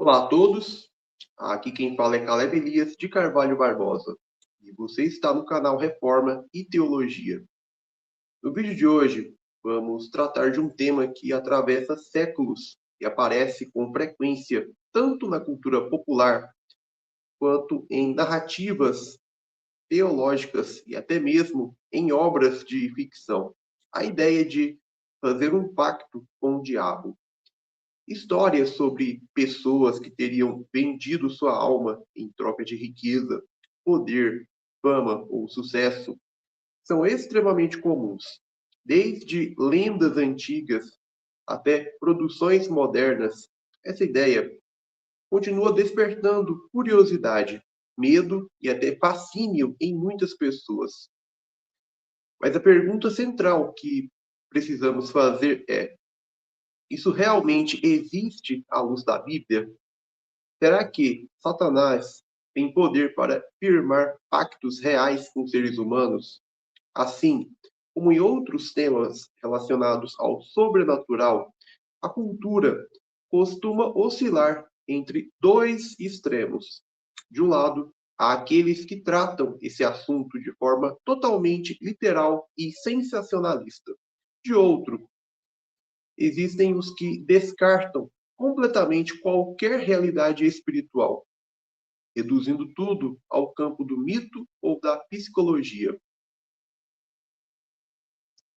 Olá a todos, aqui quem fala é Caleb Elias de Carvalho Barbosa e você está no canal Reforma e Teologia. No vídeo de hoje, vamos tratar de um tema que atravessa séculos e aparece com frequência tanto na cultura popular quanto em narrativas teológicas e até mesmo em obras de ficção. A ideia de fazer um pacto com o diabo. Histórias sobre pessoas que teriam vendido sua alma em troca de riqueza, poder, fama ou sucesso são extremamente comuns. Desde lendas antigas até produções modernas, essa ideia continua despertando curiosidade, medo e até fascínio em muitas pessoas. Mas a pergunta central que precisamos fazer é: isso realmente existe à luz da Bíblia? Será que Satanás tem poder para firmar pactos reais com seres humanos? Assim, como em outros temas relacionados ao sobrenatural, a cultura costuma oscilar entre dois extremos. De um lado, há aqueles que tratam esse assunto de forma totalmente literal e sensacionalista. De outro, existem os que descartam completamente qualquer realidade espiritual, reduzindo tudo ao campo do mito ou da psicologia.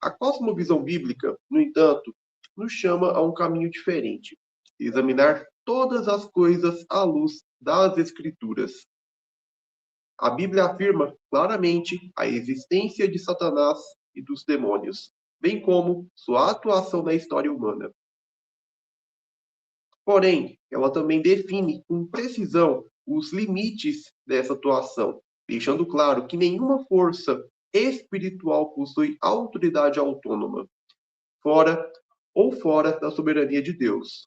A cosmovisão bíblica, no entanto, nos chama a um caminho diferente: examinar todas as coisas à luz das Escrituras. A Bíblia afirma claramente a existência de Satanás e dos demônios, bem como sua atuação na história humana. Porém, ela também define com precisão os limites dessa atuação, deixando claro que nenhuma força espiritual possui autoridade autônoma, fora ou fora da soberania de Deus.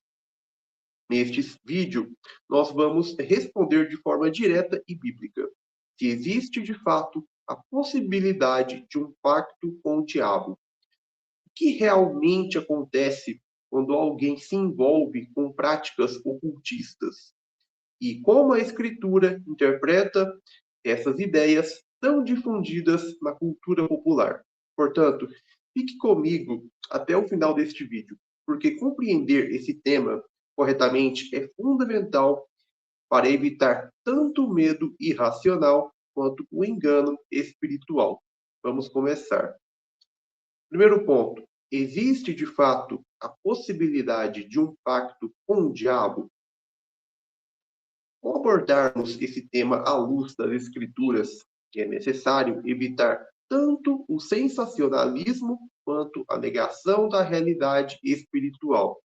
Neste vídeo, nós vamos responder de forma direta e bíblica se existe de fato a possibilidade de um pacto com o diabo. O que realmente acontece quando alguém se envolve com práticas ocultistas? E como a Escritura interpreta essas ideias tão difundidas na cultura popular. Portanto, fique comigo até o final deste vídeo, porque compreender esse tema corretamente é fundamental para evitar tanto o medo irracional quanto o engano espiritual. Vamos começar. Primeiro ponto: existe de fato a possibilidade de um pacto com o diabo? Ao abordarmos esse tema à luz das Escrituras, é necessário evitar tanto o sensacionalismo quanto a negação da realidade espiritual.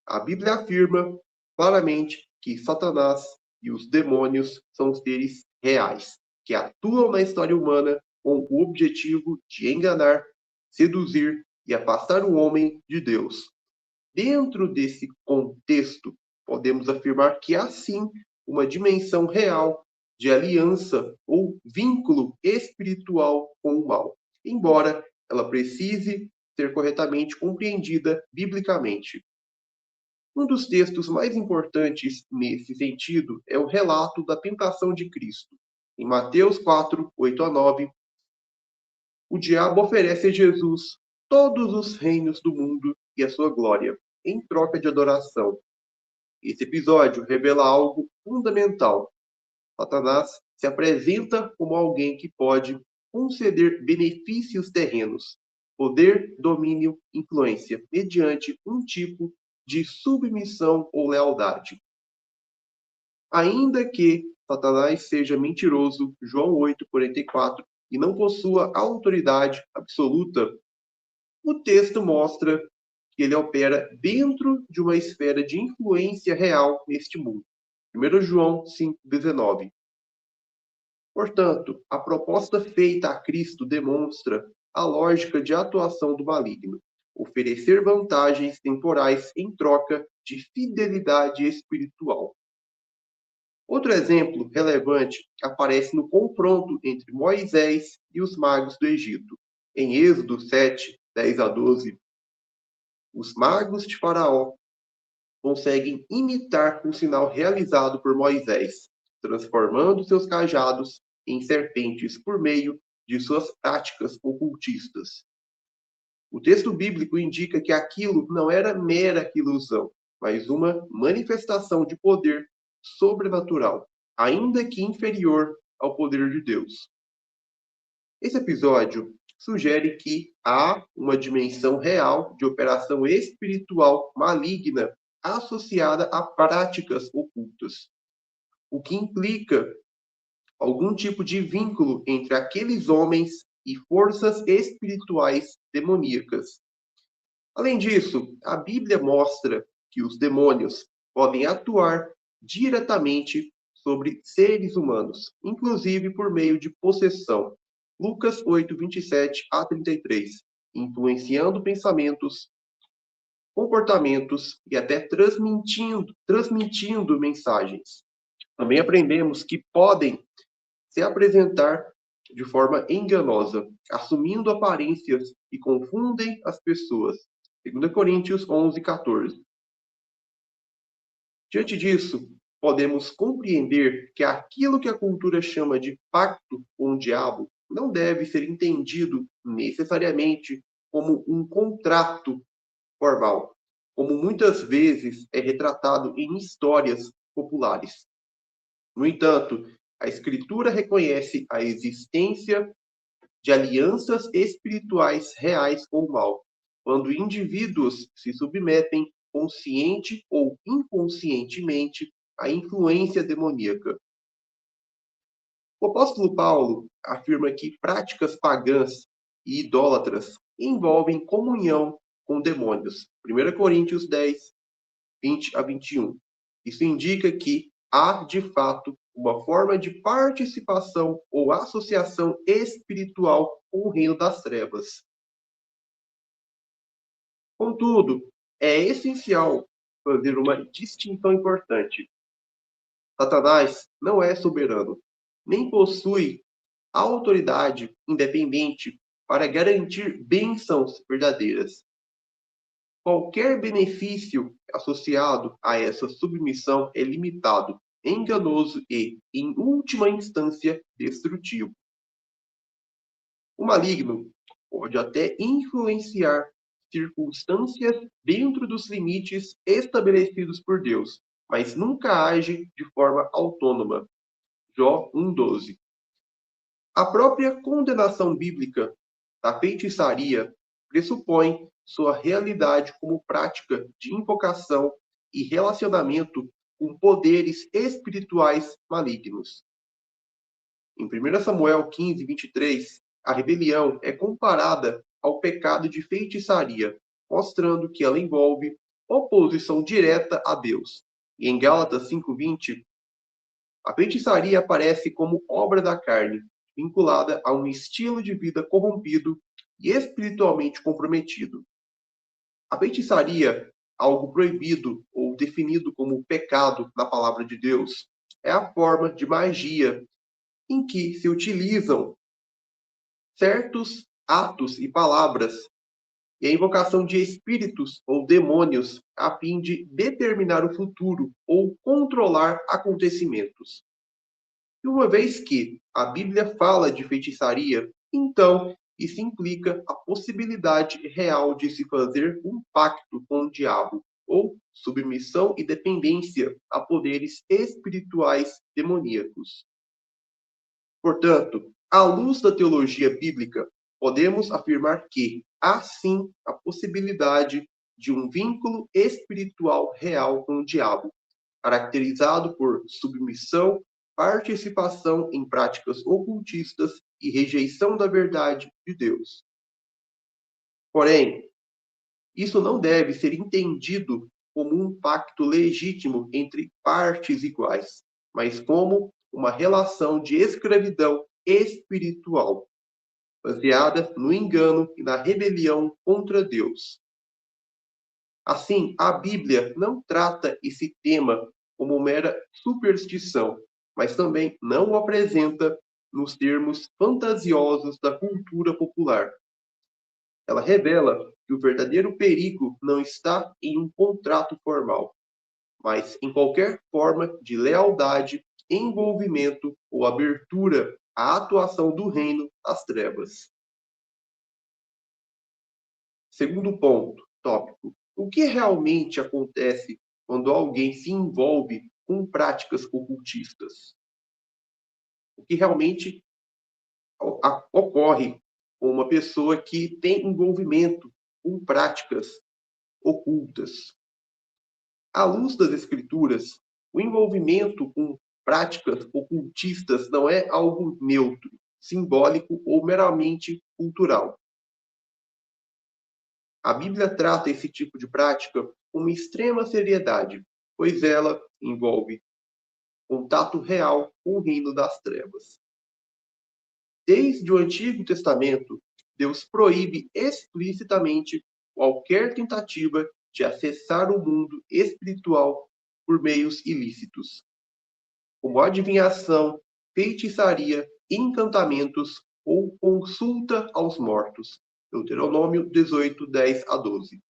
A Bíblia afirma claramente que Satanás e os demônios são seres reais, que atuam na história humana com o objetivo de enganar, seduzir e afastar o homem de Deus. Dentro desse contexto, podemos afirmar que há sim uma dimensão real de aliança ou vínculo espiritual com o mal, embora ela precise ser corretamente compreendida biblicamente. Um dos textos mais importantes nesse sentido é o relato da tentação de Cristo. Em Mateus 4, 8 a 9, o diabo oferece a Jesus todos os reinos do mundo e a sua glória, em troca de adoração. Esse episódio revela algo fundamental. Satanás se apresenta como alguém que pode conceder benefícios terrenos, poder, domínio, influência, mediante um tipo de submissão ou lealdade. Ainda que Satanás seja mentiroso, João 8:44, e não possua autoridade absoluta, o texto mostra que ele opera dentro de uma esfera de influência real neste mundo. 1 João 5:19. Portanto, a proposta feita a Cristo demonstra a lógica de atuação do maligno: oferecer vantagens temporais em troca de fidelidade espiritual. Outro exemplo relevante aparece no confronto entre Moisés e os magos do Egito. Em Êxodo 7, 10 a 12, os magos de Faraó conseguem imitar um sinal realizado por Moisés, transformando seus cajados em serpentes por meio de suas práticas ocultistas. O texto bíblico indica que aquilo não era mera ilusão, mas uma manifestação de poder sobrenatural, ainda que inferior ao poder de Deus. Esse episódio sugere que há uma dimensão real de operação espiritual maligna associada a práticas ocultas, o que implica algum tipo de vínculo entre aqueles homens e forças espirituais demoníacas. Além disso, a Bíblia mostra que os demônios podem atuar diretamente sobre seres humanos, inclusive por meio de possessão. Lucas 8, 27 a 33, influenciando pensamentos, comportamentos e até transmitindo mensagens. Também aprendemos que podem se apresentar de forma enganosa, assumindo aparências que confundem as pessoas. 2 Coríntios 11, 14. Diante disso, podemos compreender que aquilo que a cultura chama de pacto com o diabo não deve ser entendido necessariamente como um contrato formal, como muitas vezes é retratado em histórias populares. No entanto, a Escritura reconhece a existência de alianças espirituais reais com o mal, quando indivíduos se submetem consciente ou inconscientemente à influência demoníaca. O apóstolo Paulo afirma que práticas pagãs e idólatras envolvem comunhão com demônios. 1 Coríntios 10, 20 a 21. Isso indica que há, de fato, uma forma de participação ou associação espiritual com o reino das trevas. Contudo, é essencial fazer uma distinção importante. Satanás não é soberano, nem possui autoridade independente para garantir bênçãos verdadeiras. Qualquer benefício associado a essa submissão é limitado, enganoso e, em última instância, destrutivo. O maligno pode até influenciar circunstâncias dentro dos limites estabelecidos por Deus, mas nunca age de forma autônoma. Jó 1,12. A própria condenação bíblica da feitiçaria pressupõe sua realidade como prática de invocação e relacionamento com poderes espirituais malignos. Em 1 Samuel 15, 23, a rebelião é comparada ao pecado de feitiçaria, mostrando que ela envolve oposição direta a Deus. E em Gálatas 5:20, a feitiçaria aparece como obra da carne, vinculada a um estilo de vida corrompido e espiritualmente comprometido. A feitiçaria, algo proibido ou definido como pecado na palavra de Deus, é a forma de magia em que se utilizam certos atos e palavras e a invocação de espíritos ou demônios a fim de determinar o futuro ou controlar acontecimentos. E uma vez que a Bíblia fala de feitiçaria, então isso implica a possibilidade real de se fazer um pacto com o diabo, ou submissão e dependência a poderes espirituais demoníacos. Portanto, à luz da teologia bíblica, podemos afirmar que há sim a possibilidade de um vínculo espiritual real com o diabo, caracterizado por submissão, participação em práticas ocultistas e rejeição da verdade de Deus. Porém, isso não deve ser entendido como um pacto legítimo entre partes iguais, mas como uma relação de escravidão espiritual, baseada no engano e na rebelião contra Deus. Assim, a Bíblia não trata esse tema como mera superstição, mas também não o apresenta nos termos fantasiosos da cultura popular. Ela revela que o verdadeiro perigo não está em um contrato formal, mas em qualquer forma de lealdade, envolvimento ou abertura à atuação do reino das trevas. Segundo ponto, tópico. O que realmente acontece quando alguém se envolve com práticas ocultistas? O que realmente ocorre com uma pessoa que tem envolvimento com práticas ocultas? À luz das Escrituras, o envolvimento com práticas ocultistas não é algo neutro, simbólico ou meramente cultural. A Bíblia trata esse tipo de prática com extrema seriedade, pois ela envolve contato real com o reino das trevas. Desde o Antigo Testamento, Deus proíbe explicitamente qualquer tentativa de acessar o mundo espiritual por meios ilícitos, como adivinhação, feitiçaria, encantamentos ou consulta aos mortos. Deuteronômio 18, 10 a 12.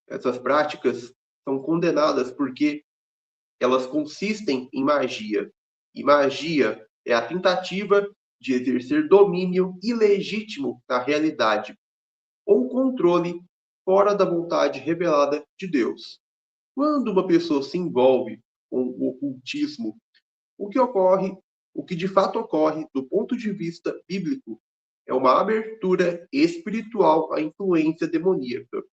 Essas práticas são condenadas porque elas consistem em magia. E magia é a tentativa de exercer domínio ilegítimo na realidade ou controle fora da vontade revelada de Deus. Quando uma pessoa se envolve com o ocultismo, o que de fato ocorre do ponto de vista bíblico é uma abertura espiritual à influência demoníaca.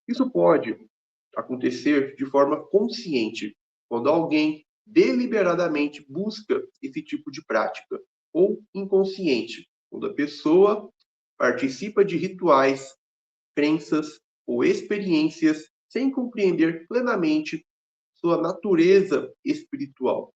Isso pode acontecer de forma consciente, quando alguém deliberadamente busca esse tipo de prática, ou inconsciente, quando a pessoa participa de rituais, crenças ou experiências sem compreender plenamente sua natureza espiritual.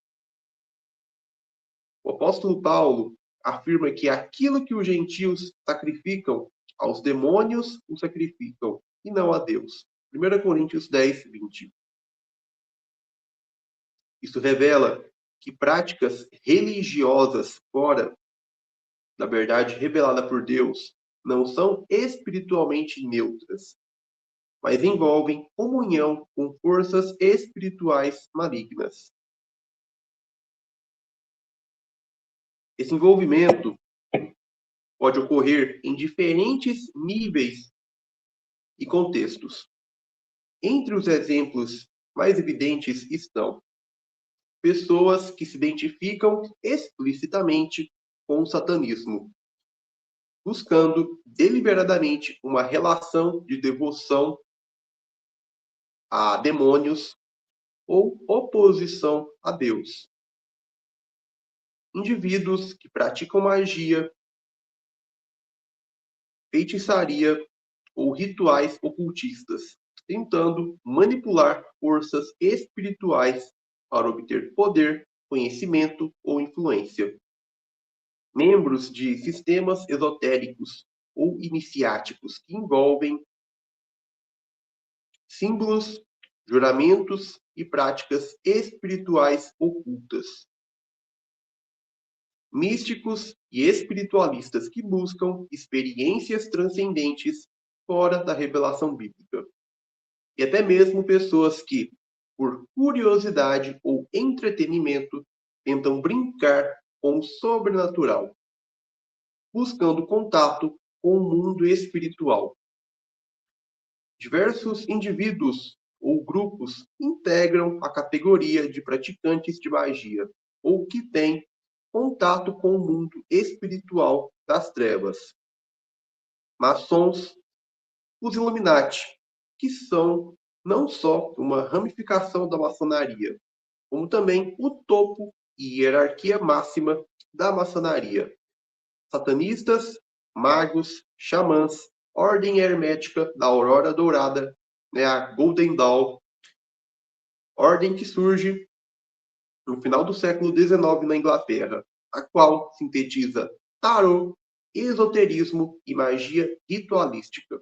O apóstolo Paulo afirma que aquilo que os gentios sacrificam aos demônios o sacrificam, e não a Deus. 1 Coríntios 10, 20. Isso revela que práticas religiosas fora da verdade revelada por Deus não são espiritualmente neutras, mas envolvem comunhão com forças espirituais malignas. Esse envolvimento pode ocorrer em diferentes níveis e contextos. Entre os exemplos mais evidentes estão pessoas que se identificam explicitamente com o satanismo, buscando deliberadamente uma relação de devoção a demônios ou oposição a Deus. Indivíduos que praticam magia, feitiçaria ou rituais ocultistas, tentando manipular forças espirituais para obter poder, conhecimento ou influência. Membros de sistemas esotéricos ou iniciáticos que envolvem símbolos, juramentos e práticas espirituais ocultas. Místicos e espiritualistas que buscam experiências transcendentes fora da revelação bíblica. E até mesmo pessoas que, por curiosidade ou entretenimento, tentam brincar com o sobrenatural, buscando contato com o mundo espiritual. Diversos indivíduos ou grupos integram a categoria de praticantes de magia, ou que têm contato com o mundo espiritual das trevas. Maçons, os Illuminati, que são não só uma ramificação da maçonaria, como também o topo e hierarquia máxima da maçonaria. Satanistas, magos, xamãs, ordem hermética da Aurora Dourada, a Golden Dawn, ordem que surge no final do século XIX na Inglaterra, a qual sintetiza tarô, esoterismo e magia ritualística.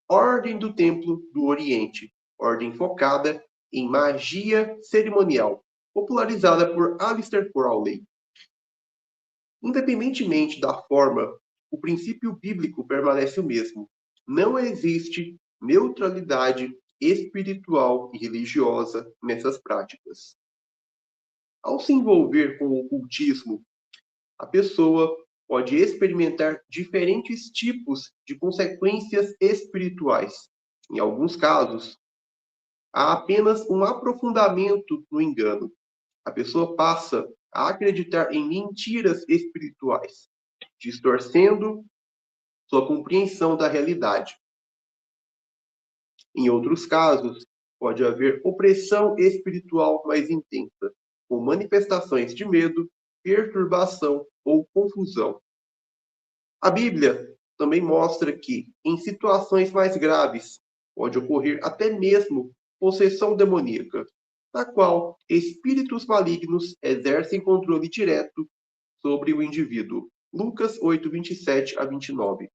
Ordem do Templo do Oriente, ordem focada em magia cerimonial, popularizada por Aleister Crowley. Independentemente da forma, o princípio bíblico permanece o mesmo. Não existe neutralidade espiritual e religiosa nessas práticas. Ao se envolver com o ocultismo, a pessoa pode experimentar diferentes tipos de consequências espirituais. Em alguns casos, há apenas um aprofundamento no engano. A pessoa passa a acreditar em mentiras espirituais, distorcendo sua compreensão da realidade. Em outros casos, pode haver opressão espiritual mais intensa, com manifestações de medo, perturbação ou confusão. A Bíblia também mostra que, em situações mais graves, pode ocorrer até mesmo possessão demoníaca, na qual espíritos malignos exercem controle direto sobre o indivíduo. Lucas 8, 27 a 29.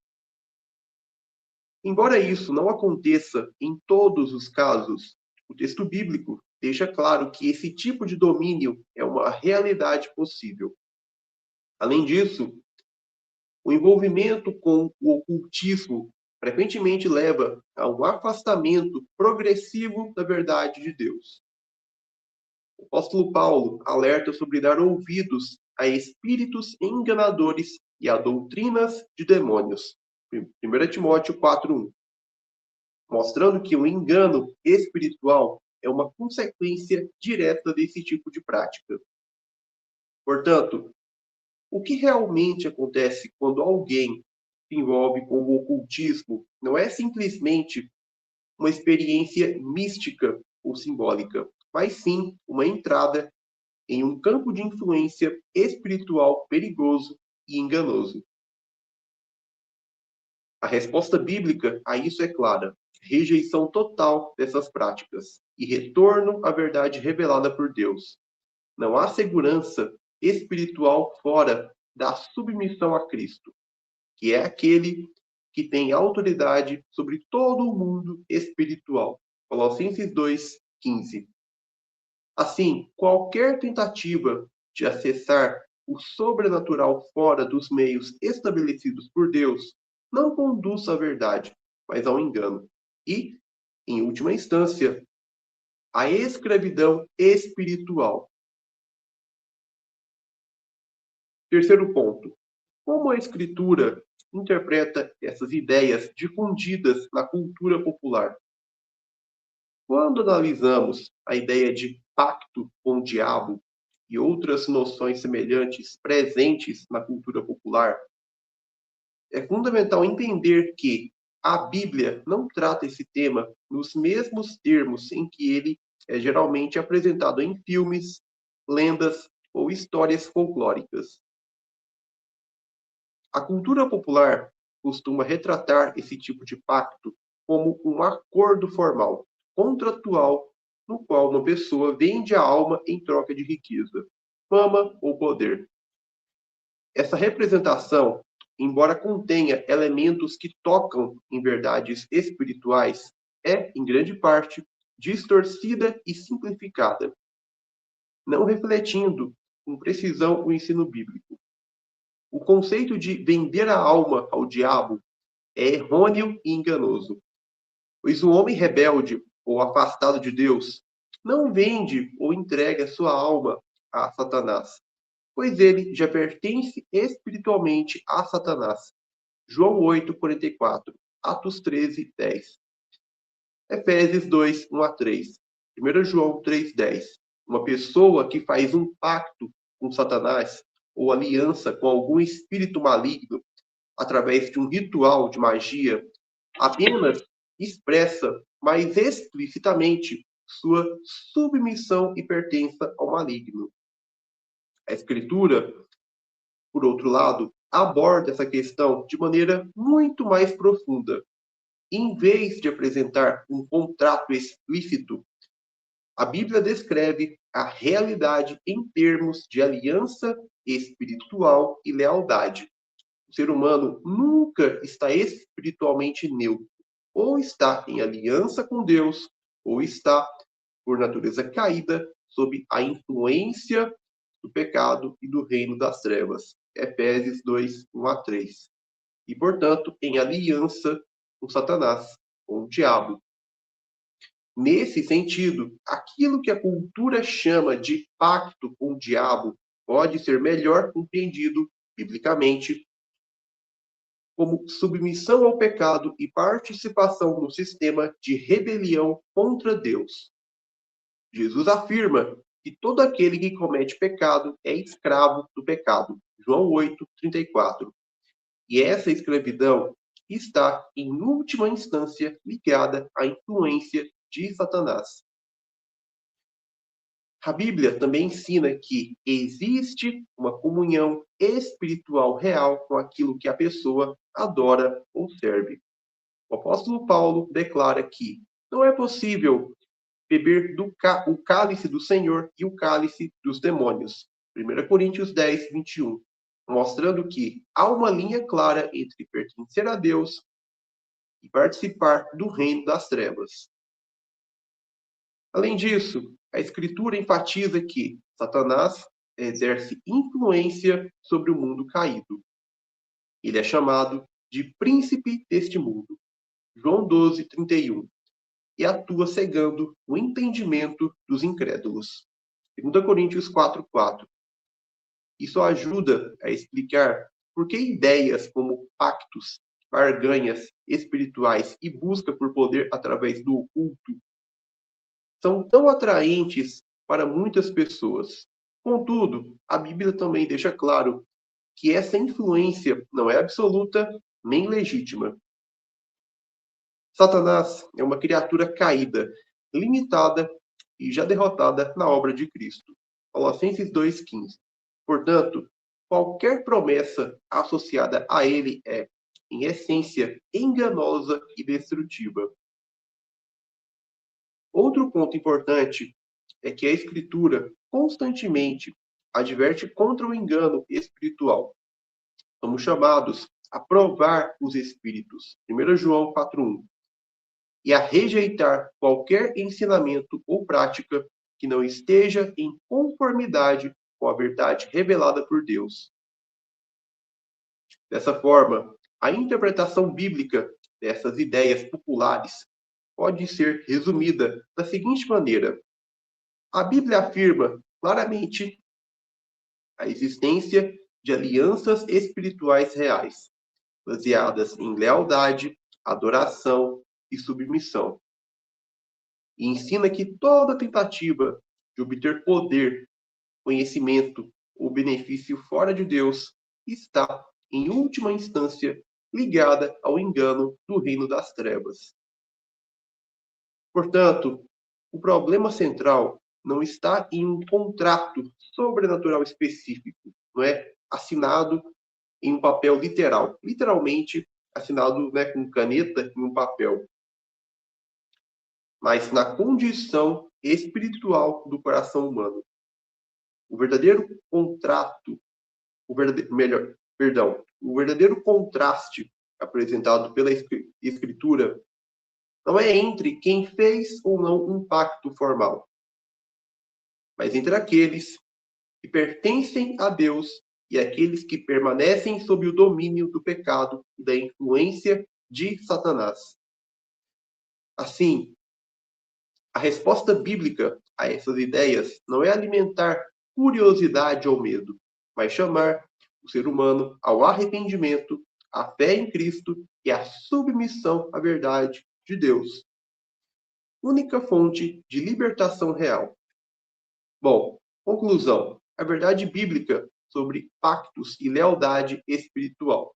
Embora isso não aconteça em todos os casos, o texto bíblico deixa claro que esse tipo de domínio é uma realidade possível. Além disso, o envolvimento com o ocultismo frequentemente leva a um afastamento progressivo da verdade de Deus. O apóstolo Paulo alerta sobre dar ouvidos a espíritos enganadores e a doutrinas de demônios. 1 Timóteo 4:1. Mostrando que o engano espiritual é uma consequência direta desse tipo de prática. Portanto, o que realmente acontece quando alguém se envolve com o ocultismo não é simplesmente uma experiência mística ou simbólica, mas sim uma entrada em um campo de influência espiritual perigoso e enganoso. A resposta bíblica a isso é clara: rejeição total dessas práticas e retorno à verdade revelada por Deus. Não há segurança espiritual fora da submissão a Cristo, que é aquele que tem autoridade sobre todo o mundo espiritual. Colossenses 2:15. Assim, qualquer tentativa de acessar o sobrenatural fora dos meios estabelecidos por Deus não conduz à verdade, mas ao engano. E, em última instância, à escravidão espiritual. Terceiro ponto. Como a Escritura interpreta essas ideias difundidas na cultura popular? Quando analisamos a ideia de pacto com o diabo e outras noções semelhantes presentes na cultura popular, é fundamental entender que a Bíblia não trata esse tema nos mesmos termos em que ele é geralmente apresentado em filmes, lendas ou histórias folclóricas. A cultura popular costuma retratar esse tipo de pacto como um acordo formal, contratual, no qual uma pessoa vende a alma em troca de riqueza, fama ou poder. Essa representação, embora contenha elementos que tocam em verdades espirituais, é, em grande parte, distorcida e simplificada, não refletindo com precisão o ensino bíblico. O conceito de vender a alma ao diabo é errôneo e enganoso, pois o homem rebelde ou afastado de Deus não vende ou entrega sua alma a Satanás, pois ele já pertence espiritualmente a Satanás. João 8:44, Atos 13:10, Efésios 2:1 a 3, 1 João 3:10. Uma pessoa que faz um pacto com Satanás ou aliança com algum espírito maligno através de um ritual de magia apenas expressa mais explicitamente sua submissão e pertença ao maligno. A Escritura, por outro lado, aborda essa questão de maneira muito mais profunda. Em vez de apresentar um contrato explícito, a Bíblia descreve a realidade em termos de aliança espiritual e lealdade. O ser humano nunca está espiritualmente neutro. Ou está em aliança com Deus, ou está, por natureza caída, sob a influência do pecado e do reino das trevas. Efésios 2:1 a 3. E, portanto, em aliança com Satanás, com o diabo. Nesse sentido, aquilo que a cultura chama de pacto com o diabo pode ser melhor compreendido biblicamente como submissão ao pecado e participação no sistema de rebelião contra Deus. Jesus afirma que todo aquele que comete pecado é escravo do pecado. João 8:34. E essa escravidão está, em última instância, ligada à influência de Satanás. A Bíblia também ensina que existe uma comunhão espiritual real com aquilo que a pessoa adora ou serve. O apóstolo Paulo declara que não é possível beber o cálice do Senhor e o cálice dos demônios. 1 Coríntios 10:21, mostrando que há uma linha clara entre pertencer a Deus e participar do reino das trevas. Além disso, a Escritura enfatiza que Satanás exerce influência sobre o mundo caído. Ele é chamado de príncipe deste mundo. João 12:31. E atua cegando o entendimento dos incrédulos. 2 Coríntios 4:4. Isso ajuda a explicar por que ideias como pactos, barganhas espirituais e busca por poder através do oculto são tão atraentes para muitas pessoas. Contudo, a Bíblia também deixa claro que essa influência não é absoluta nem legítima. Satanás é uma criatura caída, limitada e já derrotada na obra de Cristo. Colossenses 2:15. Portanto, qualquer promessa associada a ele é, em essência, enganosa e destrutiva. Outro ponto importante é que a Escritura constantemente adverte contra o engano espiritual. Somos chamados a provar os espíritos. 1 João 4:1. E a rejeitar qualquer ensinamento ou prática que não esteja em conformidade com a verdade revelada por Deus. Dessa forma, a interpretação bíblica dessas ideias populares pode ser resumida da seguinte maneira: a Bíblia afirma claramente a existência de alianças espirituais reais, baseadas em lealdade, adoração e submissão. E ensina que toda tentativa de obter poder, conhecimento ou benefício fora de Deus está, em última instância, ligada ao engano do reino das trevas. Portanto, o problema central não está em um contrato sobrenatural específico, não é assinado em um papel literal, literalmente assinado, né, com caneta em um papel, mas na condição espiritual do coração humano. O verdadeiro contrato, o verdadeiro contraste apresentado pela Escritura não é entre quem fez ou não um pacto formal, mas entre aqueles que pertencem a Deus e aqueles que permanecem sob o domínio do pecado e da influência de Satanás. Assim, a resposta bíblica a essas ideias não é alimentar curiosidade ou medo, mas chamar o ser humano ao arrependimento, à fé em Cristo e à submissão à verdade de Deus. Única fonte de libertação real. Bom, conclusão. A verdade bíblica sobre pactos e lealdade espiritual.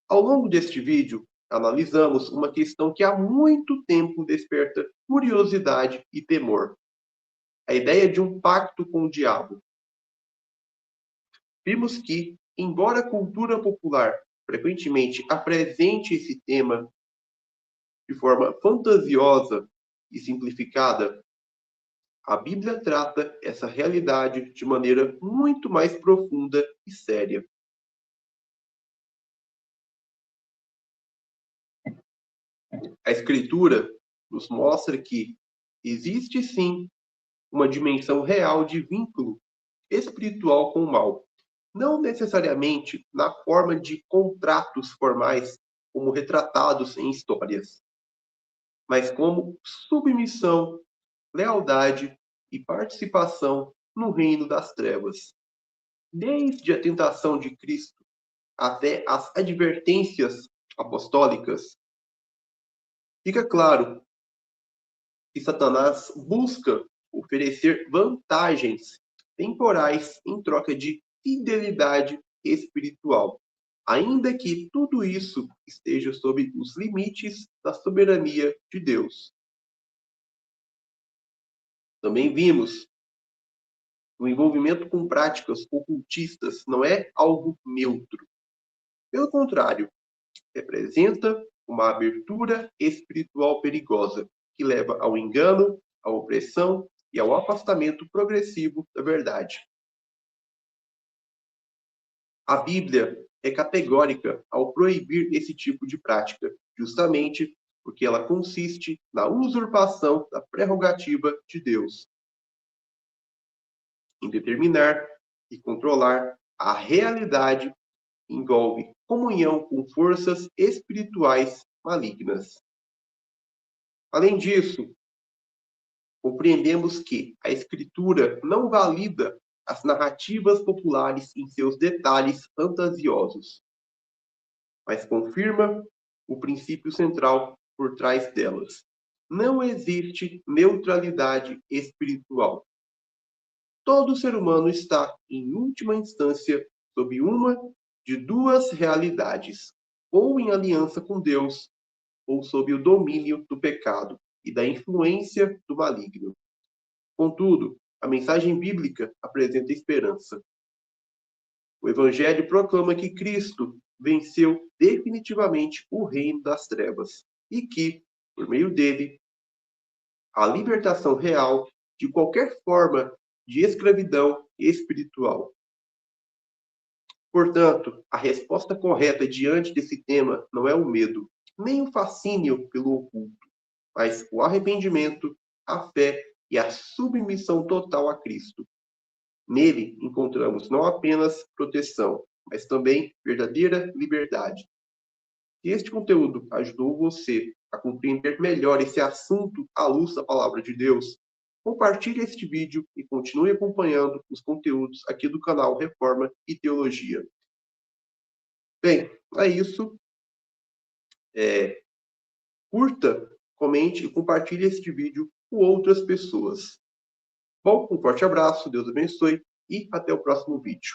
Ao longo deste vídeo, analisamos uma questão que há muito tempo desperta curiosidade e temor. A ideia de um pacto com o diabo. Vimos que, embora a cultura popular frequentemente apresente esse tema de forma fantasiosa e simplificada, a Bíblia trata essa realidade de maneira muito mais profunda e séria. A Escritura nos mostra que existe sim uma dimensão real de vínculo espiritual com o mal, não necessariamente na forma de contratos formais como retratados em histórias. mas como submissão, lealdade e participação no reino das trevas. Desde a tentação de Cristo até as advertências apostólicas, fica claro que Satanás busca oferecer vantagens temporais em troca de fidelidade espiritual, ainda que tudo isso esteja sob os limites da soberania de Deus. Também vimos que o envolvimento com práticas ocultistas não é algo neutro. Pelo contrário, representa uma abertura espiritual perigosa, que leva ao engano, à opressão e ao afastamento progressivo da verdade. A Bíblia é categórica ao proibir esse tipo de prática, justamente porque ela consiste na usurpação da prerrogativa de Deus em determinar e controlar a realidade, envolve comunhão com forças espirituais malignas. Além disso, compreendemos que a Escritura não valida as narrativas populares em seus detalhes fantasiosos, mas confirma o princípio central por trás delas. Não existe neutralidade espiritual. Todo ser humano está, em última instância, sob uma de duas realidades, ou em aliança com Deus, ou sob o domínio do pecado e da influência do maligno. Contudo, a mensagem bíblica apresenta esperança. O Evangelho proclama que Cristo venceu definitivamente o reino das trevas e que, por meio dele, a libertação real de qualquer forma de escravidão espiritual. Portanto, a resposta correta diante desse tema não é o medo, nem o fascínio pelo oculto, mas o arrependimento, a fé e a submissão total a Cristo. Nele encontramos não apenas proteção, mas também verdadeira liberdade. Se este conteúdo ajudou você a compreender melhor esse assunto à luz da palavra de Deus, compartilhe este vídeo e continue acompanhando os conteúdos aqui do canal Reforma e Teologia. Bem, é isso. Curta, comente e compartilhe este vídeo com outras pessoas. Bom, um forte abraço, Deus abençoe e até o próximo vídeo.